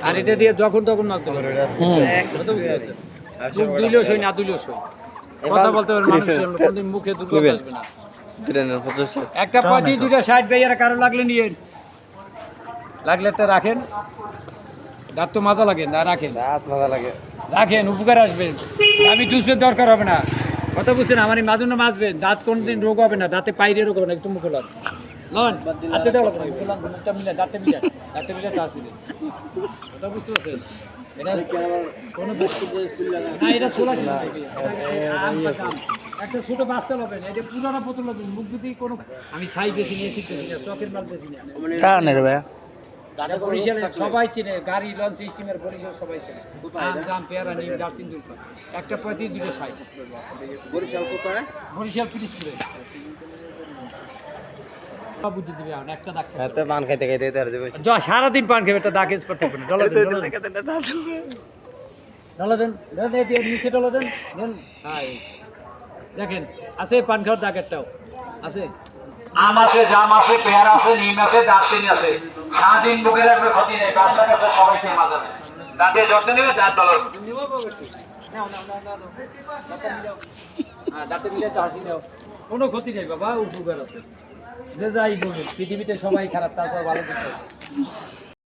আর এটা দিয়ে যখন তখন মারতে পারবে কথা বুঝতে পারছেন মুখ দিলেও সই না দিলেও সই কথা বলতে পারবে মানুষের কোনদিন মুখে দুর্গন্ধ আসবে না একটা 35 দুইটা 60 ভাইয়ারা কারো লাগলে নিয়ে লাগলে একটা রাখেন দাঁত তো মাজা লাগে না রাখেন রাখেন উপকার আসবে আমি টুসপের দরকার হবে না কথা বুঝছেন আমার এই মাজুনা মাজবেন দাঁত কোনদিন রোগ হবে না দাঁতে পাইরে রোগ হবে না একটু মুখে লন লন হাতে দাও লাগবে মুখে লন মুখটা মিলে দাঁতে মিলে তা আসবে কথা বুঝতে পারছেন এটা কোনো না এটা খোলা ছিল একটা ছোট বাচ্চা লবেন এটা পুরানো বোতল লবেন মুখ যদি কোনো আমি ছাই বেশি নিয়ে শিখতেছি না চকের মাল বেশি না বরিশালে সবাই চিনে গাড়ি লঞ্চ স্টিমের বরিশাল সবাই চিনে আম জাম পেয়ারা নিম দারচিনি দুলপা একটা 35 দুইটা 60 বরিশাল কোথায় বরিশাল পিরিসপুরে বুদ্ধি দিবে এখন একটা ডাক্তার এত পান খাইতে খাইতে আর দেবে সারাদিন পান খাবে একটা দাগ স্পট থাকবে না ডলা দেন নিচে ডলা দেন হাই দেখেন আছে পান খাওয়ার দাগ একটাও আছে আম আছে জাম আছে পেয়ারা আছে নিম আছে দারচিনি আছে সারাদিন মুখে রাখবে ক্ষতি নেই বাচ্চা কাছে সবাই খেয়ে মাজা নেই দাঁতে যত্ন নেবে দাঁত ডলার দাঁতে মিলে তো হাসি দাও কোনো ক্ষতি নেই বাবা উপকার আছে যে যাই বলুন পৃথিবীতে সবাই খারাপ তারপর ভালো কিছু আছে